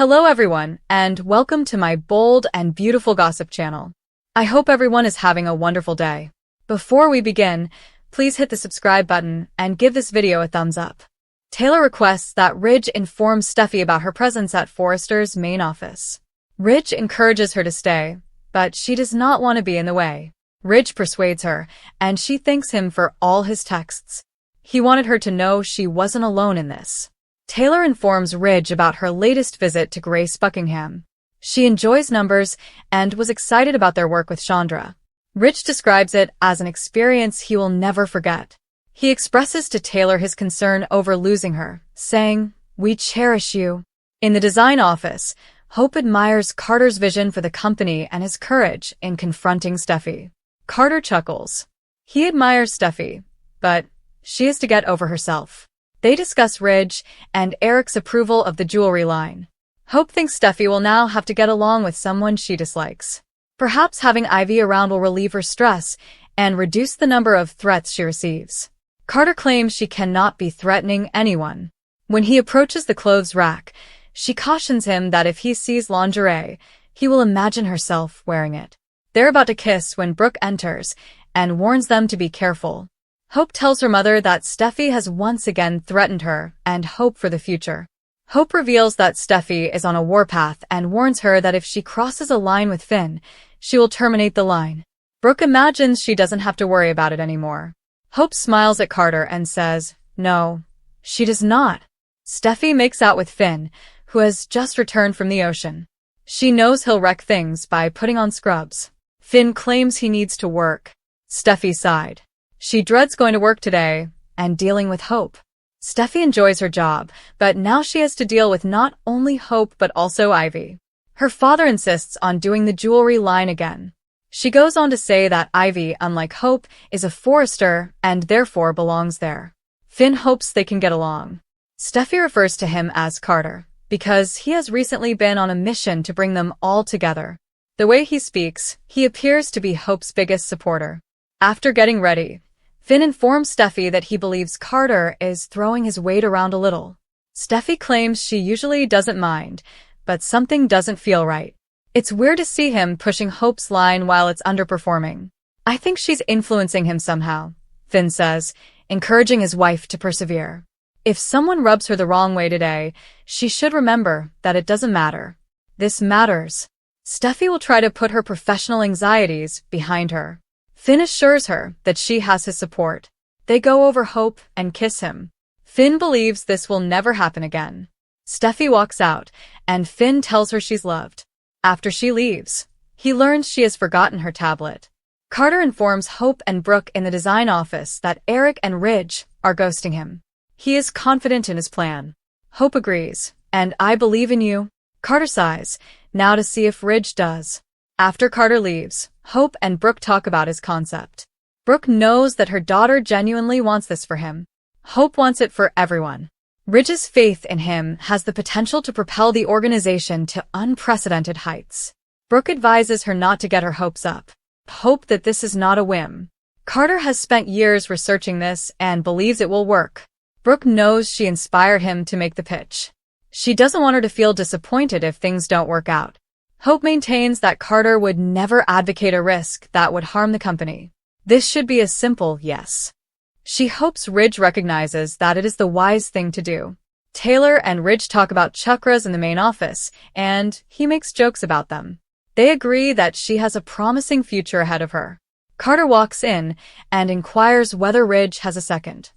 Hello everyone, and welcome to my bold and beautiful gossip channel. I hope everyone is having a wonderful day. Before we begin, please hit the subscribe button and give this video a thumbs up. Taylor requests that Ridge informs Steffi about her presence at Forrester's main office. Ridge encourages her to stay, but she does not want to be in the way. Ridge persuades her, and she thanks him for all his texts. He wanted her to know she wasn't alone in this. Taylor informs Ridge about her latest visit to Grace Buckingham. She enjoys numbers and was excited about their work with Chandra. Ridge describes it as an experience he will never forget. He expresses to Taylor his concern over losing her, saying, "We cherish you." In the design office, Hope admires Carter's vision for the company and his courage in confronting Steffi. Carter chuckles. He admires Steffi, but she is to get over herself. They discuss Ridge and Eric's approval of the jewelry line. Hope thinks Steffi will now have to get along with someone she dislikes. Perhaps having Ivy around will relieve her stress and reduce the number of threats she receives. Carter claims she cannot be threatening anyone. When he approaches the clothes rack, she cautions him that if he sees lingerie, he will imagine herself wearing it. They're about to kiss when Brooke enters and warns them to be careful. Hope tells her mother that Steffi has once again threatened her and hope for the future. Hope reveals that Steffi is on a warpath and warns her that if she crosses a line with Finn, she will terminate the line. Brooke imagines she doesn't have to worry about it anymore. Hope smiles at Carter and says, "No, she does not." Steffi makes out with Finn, who has just returned from the ocean. She knows he'll wreck things by putting on scrubs. Finn claims he needs to work. Steffi sighed. She dreads going to work today and dealing with Hope. Steffi enjoys her job, but now she has to deal with not only Hope but also Ivy. Her father insists on doing the jewelry line again. She goes on to say that Ivy, unlike Hope, is a Forrester and therefore belongs there. Finn hopes they can get along. Steffi refers to him as Carter, because he has recently been on a mission to bring them all together. The way he speaks, he appears to be Hope's biggest supporter. After getting ready, Finn informs Steffi that he believes Carter is throwing his weight around a little. Steffi claims she usually doesn't mind, but something doesn't feel right. It's weird to see him pushing Hope's line while it's underperforming. "I think she's influencing him somehow," Finn says, encouraging his wife to persevere. If someone rubs her the wrong way today, she should remember that it doesn't matter. This matters. Steffi will try to put her professional anxieties behind her. Finn assures her that she has his support. They go over Hope and kiss him. Finn believes this will never happen again. Steffi walks out, and Finn tells her she's loved. After she leaves, he learns she has forgotten her tablet. Carter informs Hope and Brooke in the design office that Eric and Ridge are ghosting him. He is confident in his plan. Hope agrees, and "I believe in you." Carter sighs, now to see if Ridge does. After Carter leaves, Hope and Brooke talk about his concept. Brooke knows that her daughter genuinely wants this for him. Hope wants it for everyone. Ridge's faith in him has the potential to propel the organization to unprecedented heights. Brooke advises her not to get her hopes up. Hope that this is not a whim. Carter has spent years researching this and believes it will work. Brooke knows she inspired him to make the pitch. She doesn't want her to feel disappointed if things don't work out. Hope maintains that Carter would never advocate a risk that would harm the company. This should be a simple yes. She hopes Ridge recognizes that it is the wise thing to do. Taylor and Ridge talk about chakras in the main office, and he makes jokes about them. They agree that she has a promising future ahead of her. Carter walks in and inquires whether Ridge has a second.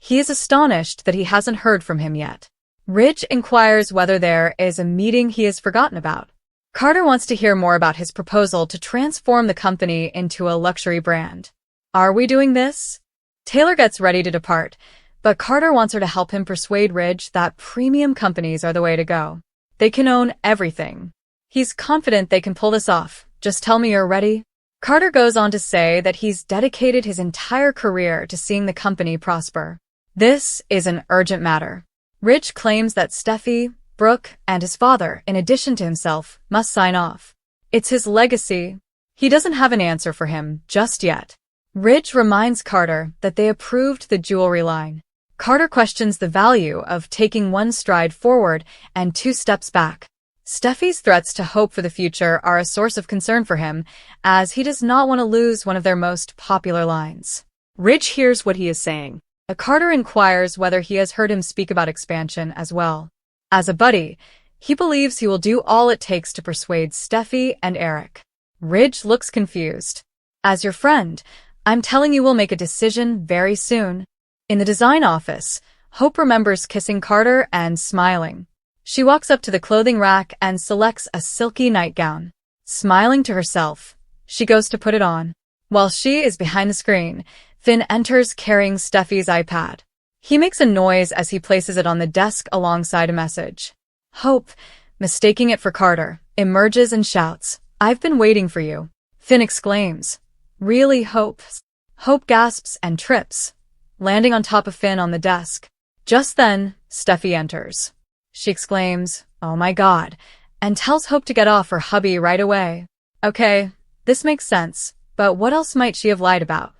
He is astonished that he hasn't heard from him yet. Ridge inquires whether there is a meeting he has forgotten about. Carter wants to hear more about his proposal to transform the company into a luxury brand. "Are we doing this?" Taylor gets ready to depart, but Carter wants her to help him persuade Ridge that premium companies are the way to go. They can own everything. He's confident they can pull this off. "Just tell me you're ready." Carter goes on to say that he's dedicated his entire career to seeing the company prosper. This is an urgent matter. Ridge claims that Steffi, Brooke, and his father, in addition to himself, must sign off. It's his legacy. He doesn't have an answer for him just yet. Ridge reminds Carter that they approved the jewelry line. Carter questions the value of taking one stride forward and two steps back. Steffi's threats to Hope for the future are a source of concern for him, as he does not want to lose one of their most popular lines. Ridge hears what he is saying. Carter inquires whether he has heard him speak about expansion as well. As a buddy, he believes he will do all it takes to persuade Steffi and Eric. Ridge looks confused. As your friend, I'm telling you we'll make a decision very soon. In the design office, Hope remembers kissing Carter and smiling. She walks up to the clothing rack and selects a silky nightgown. Smiling to herself, she goes to put it on. While she is behind the screen, Finn enters carrying Steffi's iPad. He makes a noise as he places it on the desk alongside a message. Hope, mistaking it for Carter, emerges and shouts, "I've been waiting for you." Finn exclaims, "Really, Hope?" Hope gasps and trips, landing on top of Finn on the desk. Just then, Steffi enters. She exclaims, "Oh my God," and tells Hope to get off her hubby right away. Okay, this makes sense, but what else might she have lied about?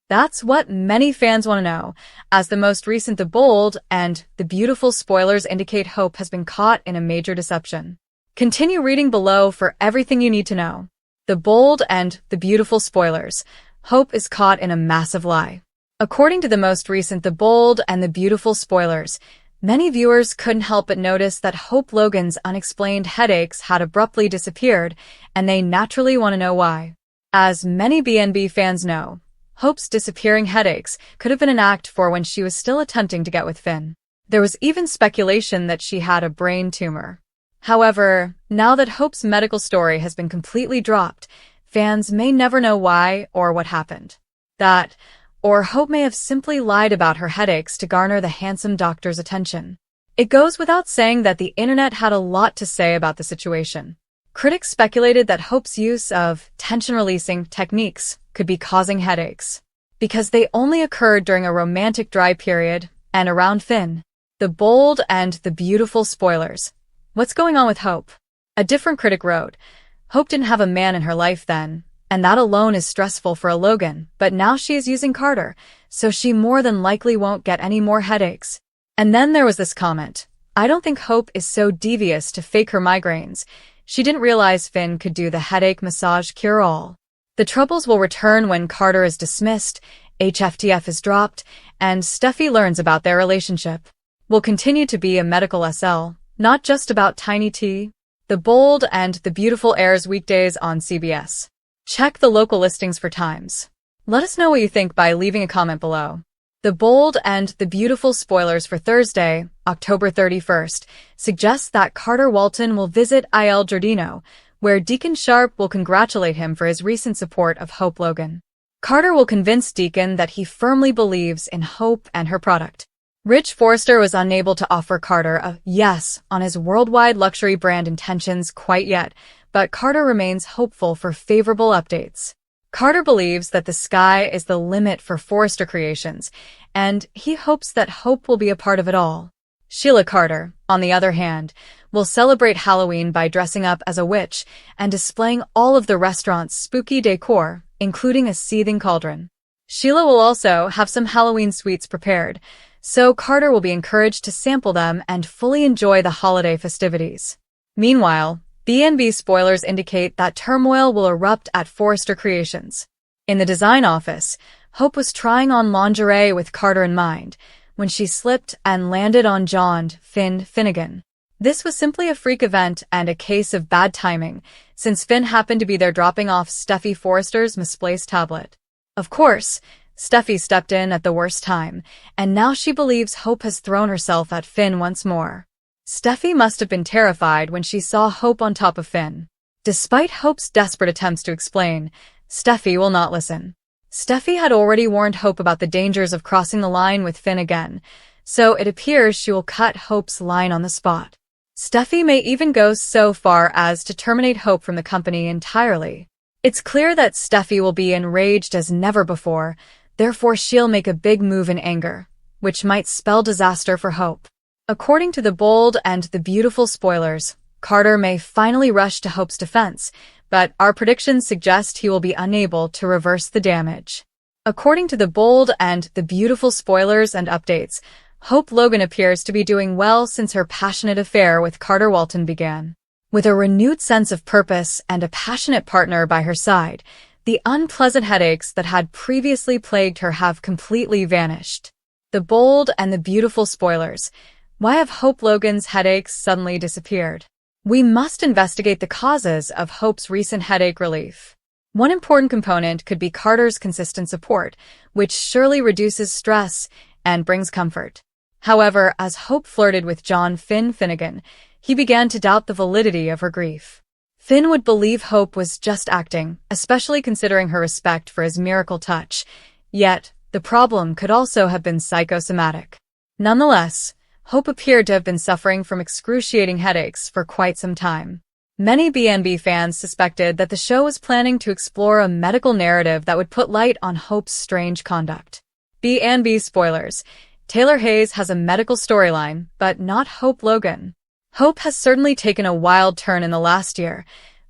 That's what many fans want to know, as the most recent The Bold and The Beautiful spoilers indicate Hope has been caught in a major deception. Continue reading below for everything you need to know. The Bold and The Beautiful spoilers. Hope is caught in a massive lie. According to the most recent The Bold and The Beautiful spoilers, many viewers couldn't help but notice that Hope Logan's unexplained headaches had abruptly disappeared, and they naturally want to know why. As many BNB fans know, Hope's disappearing headaches could have been an act for when she was still attempting to get with Finn. There was even speculation that she had a brain tumor. However, now that Hope's medical story has been completely dropped, fans may never know why or what happened. Or Hope may have simply lied about her headaches to garner the handsome doctor's attention. It goes without saying that the internet had a lot to say about the situation. Critics speculated that Hope's use of tension-releasing techniques could be causing headaches, because they only occurred during a romantic dry period and around Finn. The Bold and The Beautiful spoilers. What's going on with Hope? A different critic wrote, Hope didn't have a man in her life then, and that alone is stressful for a Logan, but now she is using Carter, so she more than likely won't get any more headaches. And then there was this comment, I don't think Hope is so devious to fake her migraines. She didn't realize Finn could do the headache massage cure-all. The troubles will return when Carter is dismissed, HFTF is dropped, and Steffi learns about their relationship. Will continue to be a medical SL, not just about Tiny T. The Bold and The Beautiful airs weekdays on CBS. Check the local listings for times. Let us know what you think by leaving a comment below. The Bold and The Beautiful spoilers for Thursday, October 31st, suggest that Carter Walton will visit Il Giardino, where Deacon Sharp will congratulate him for his recent support of Hope Logan. Carter will convince Deacon that he firmly believes in Hope and her product. Rich Forrester was unable to offer Carter a yes on his worldwide luxury brand intentions quite yet, but Carter remains hopeful for favorable updates. Carter believes that the sky is the limit for Forrester Creations, and he hopes that Hope will be a part of it all. Sheila Carter, on the other hand, will celebrate Halloween by dressing up as a witch and displaying all of the restaurant's spooky decor, including a seething cauldron. Sheila will also have some Halloween sweets prepared, so Carter will be encouraged to sample them and fully enjoy the holiday festivities. Meanwhile, BNB spoilers indicate that turmoil will erupt at Forrester Creations. In the design office, Hope was trying on lingerie with Carter in mind when she slipped and landed on John Finn Finnegan. This was simply a freak event and a case of bad timing, since Finn happened to be there dropping off Steffi Forrester's misplaced tablet. Of course, Steffi stepped in at the worst time, and now she believes Hope has thrown herself at Finn once more. Steffi must have been terrified when she saw Hope on top of Finn. Despite Hope's desperate attempts to explain, Steffi will not listen. Steffi had already warned Hope about the dangers of crossing the line with Finn again, so it appears she will cut Hope's line on the spot. Steffi may even go so far as to terminate Hope from the company entirely. It's clear that Steffi will be enraged as never before, therefore she'll make a big move in anger, which might spell disaster for Hope. According to The Bold and The Beautiful spoilers, Carter may finally rush to Hope's defense, but our predictions suggest he will be unable to reverse the damage. According to The Bold and The Beautiful spoilers and updates, Hope Logan appears to be doing well since her passionate affair with Carter Walton began. With a renewed sense of purpose and a passionate partner by her side, the unpleasant headaches that had previously plagued her have completely vanished. The bold and the beautiful spoilers. Why have Hope Logan's headaches suddenly disappeared? We must investigate the causes of Hope's recent headache relief. One important component could be Carter's consistent support, which surely reduces stress and brings comfort. However, as Hope flirted with John Finnegan, he began to doubt the validity of her grief. Finn would believe Hope was just acting, especially considering her respect for his miracle touch. Yet, the problem could also have been psychosomatic. Nonetheless, Hope appeared to have been suffering from excruciating headaches for quite some time. Many B&B fans suspected that the show was planning to explore a medical narrative that would put light on Hope's strange conduct. B&B spoilers. Taylor Hayes has a medical storyline, but not Hope Logan. Hope has certainly taken a wild turn in the last year.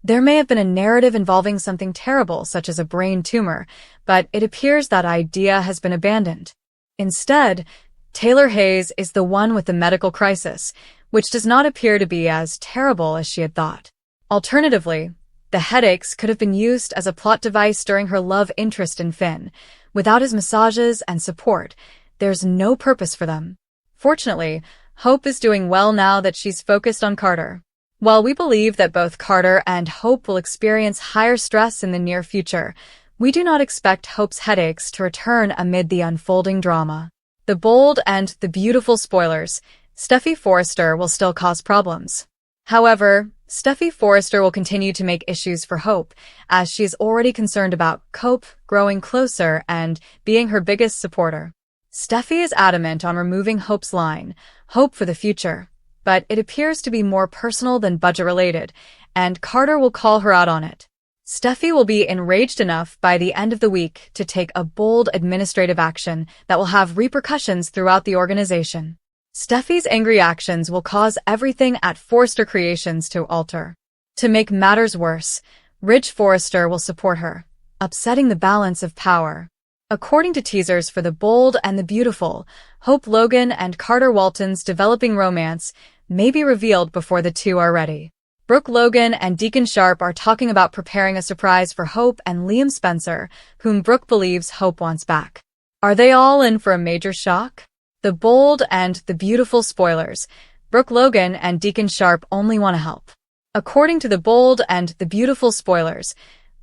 There may have been a narrative involving something terrible, such as a brain tumor, but it appears that idea has been abandoned. Instead, Taylor Hayes is the one with the medical crisis, which does not appear to be as terrible as she had thought. Alternatively, the headaches could have been used as a plot device during her love interest in Finn. Without his massages and support, there's no purpose for them. Fortunately, Hope is doing well now that she's focused on Carter. While we believe that both Carter and Hope will experience higher stress in the near future, we do not expect Hope's headaches to return amid the unfolding drama. The bold and the beautiful spoilers. Steffy Forrester will still cause problems. However, Steffy Forrester will continue to make issues for Hope, as she is already concerned about Cope growing closer and being her biggest supporter. Steffy is adamant on removing Hope's line, Hope for the future, but it appears to be more personal than budget-related, and Carter will call her out on it. Steffy will be enraged enough by the end of the week to take a bold administrative action that will have repercussions throughout the organization. Steffy's angry actions will cause everything at Forrester Creations to alter. To make matters worse, Ridge Forrester will support her, upsetting the balance of power. According to teasers for The Bold and the Beautiful, Hope Logan and Carter Walton's developing romance may be revealed before the two are ready. Brooke Logan and Deacon Sharp are talking about preparing a surprise for Hope and Liam Spencer, whom Brooke believes Hope wants back. Are they all in for a major shock? The Bold and the Beautiful spoilers. Brooke Logan and Deacon Sharp only want to help. According to The Bold and the Beautiful spoilers,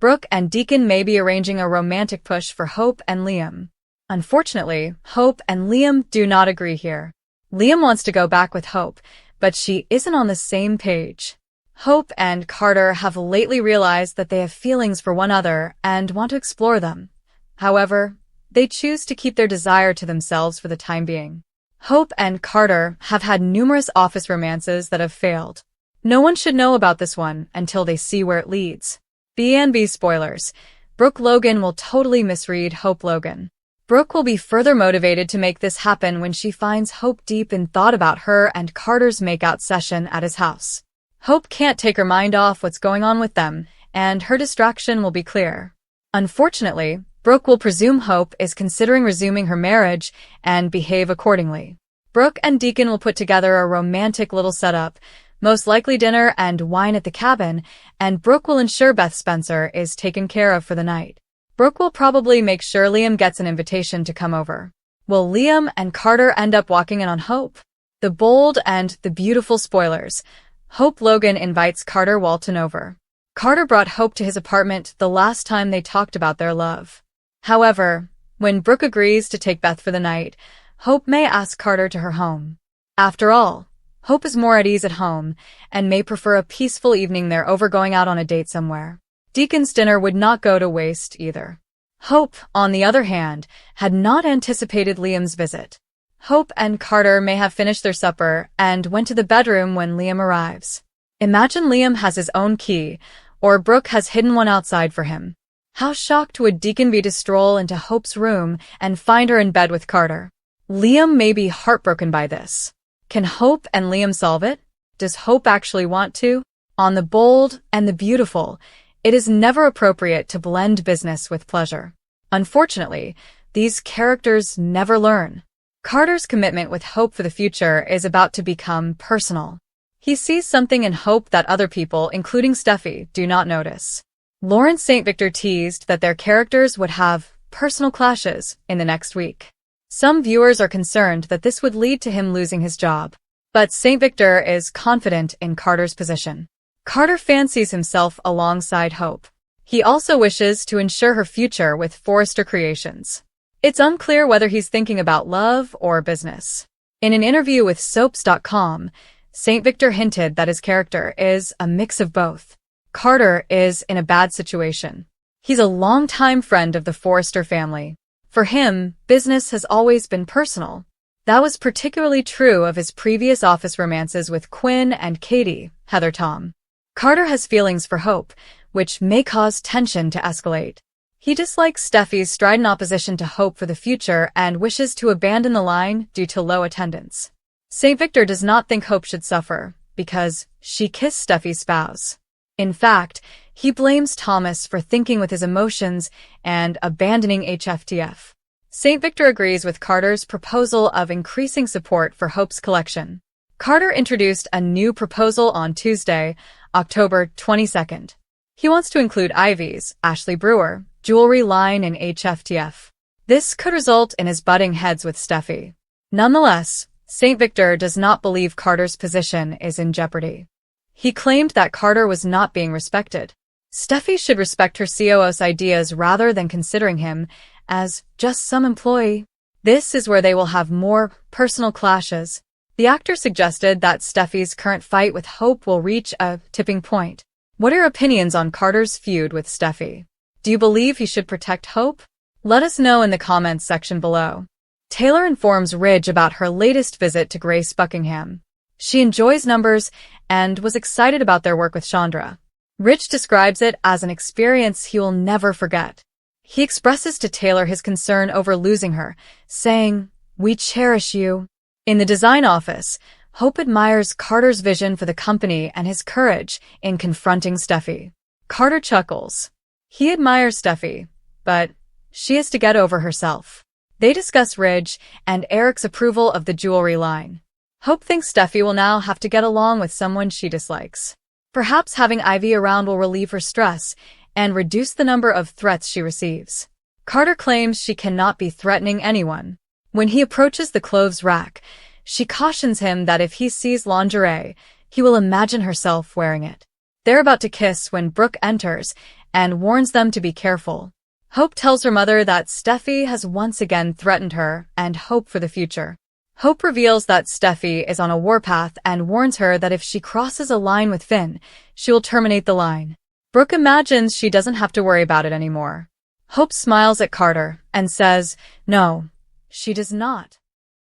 Brooke and Deacon may be arranging a romantic push for Hope and Liam. Unfortunately, Hope and Liam do not agree here. Liam wants to go back with Hope, but she isn't on the same page. Hope and Carter have lately realized that they have feelings for one another and want to explore them. However, they choose to keep their desire to themselves for the time being. Hope and Carter have had numerous office romances that have failed. No one should know about this one until they see where it leads. B&B spoilers. Brooke Logan will totally misread Hope Logan. Brooke will be further motivated to make this happen when she finds Hope deep in thought about her and Carter's makeout session at his house. Hope can't take her mind off what's going on with them, and her distraction will be clear. Unfortunately, Brooke will presume Hope is considering resuming her marriage and behave accordingly. Brooke and Deacon will put together a romantic little setup, most likely dinner and wine at the cabin, and Brooke will ensure Beth Spencer is taken care of for the night. Brooke will probably make sure Liam gets an invitation to come over. Will Liam and Carter end up walking in on Hope? The Bold and the Beautiful spoilers. Hope Logan invites Carter Walton over. Carter brought Hope to his apartment the last time they talked about their love. However, when Brooke agrees to take Beth for the night, Hope may ask Carter to her home. After all, Hope is more at ease at home and may prefer a peaceful evening there over going out on a date somewhere. Deacon's dinner would not go to waste either. Hope, on the other hand, had not anticipated Liam's visit. Hope and Carter may have finished their supper and went to the bedroom when Liam arrives. Imagine Liam has his own key, or Brooke has hidden one outside for him. How shocked would Deacon be to stroll into Hope's room and find her in bed with Carter? Liam may be heartbroken by this. Can Hope and Liam solve it? Does Hope actually want to? On The Bold and the Beautiful, it is never appropriate to blend business with pleasure. Unfortunately, these characters never learn. Carter's commitment with Hope for the future is about to become personal. He sees something in Hope that other people, including Steffi, do not notice. Lawrence St. Victor teased that their characters would have personal clashes in the next week. Some viewers are concerned that this would lead to him losing his job. But St. Victor is confident in Carter's position. Carter fancies himself alongside Hope. He also wishes to ensure her future with Forrester Creations. It's unclear whether he's thinking about love or business. In an interview with Soaps.com, St. Victor hinted that his character is a mix of both. Carter is in a bad situation. He's a longtime friend of the Forrester family. For him, business has always been personal. That was particularly true of his previous office romances with Quinn and Katie, Heather Tom. Carter has feelings for Hope, which may cause tension to escalate. He dislikes Steffi's strident opposition to Hope for the future and wishes to abandon the line due to low attendance. St. Victor does not think Hope should suffer, because she kissed Steffi's spouse. In fact, he blames Thomas for thinking with his emotions and abandoning HFTF. St. Victor agrees with Carter's proposal of increasing support for Hope's collection. Carter introduced a new proposal on Tuesday, October 22nd. He wants to include Ivy's, Ashley Brewer, jewelry line in HFTF. This could result in his butting heads with Steffi. Nonetheless, St. Victor does not believe Carter's position is in jeopardy. He claimed that Carter was not being respected. Steffi should respect her COO's ideas rather than considering him as just some employee. This is where they will have more personal clashes. The actor suggested that Steffi's current fight with Hope will reach a tipping point. What are your opinions on Carter's feud with Steffi? Do you believe he should protect Hope? Let us know in the comments section below. Taylor informs Ridge about her latest visit to Grace Buckingham. She enjoys numbers and was excited about their work with Chandra. Ridge describes it as an experience he will never forget. He expresses to Taylor his concern over losing her, saying, "We cherish you." In the design office, Hope admires Carter's vision for the company and his courage in confronting Steffi. Carter chuckles. He admires Steffi, but she has to get over herself. They discuss Ridge and Eric's approval of the jewelry line. Hope thinks Steffi will now have to get along with someone she dislikes. Perhaps having Ivy around will relieve her stress and reduce the number of threats she receives. Carter claims she cannot be threatening anyone. When he approaches the clothes rack, she cautions him that if he sees lingerie, he will imagine herself wearing it. They're about to kiss when Brooke enters and warns them to be careful. Hope tells her mother that Steffi has once again threatened her and Hope for the future. Hope reveals that Steffi is on a warpath and warns her that if she crosses a line with Finn, she will terminate the line. Brooke imagines she doesn't have to worry about it anymore. Hope smiles at Carter and says, "No, she does not."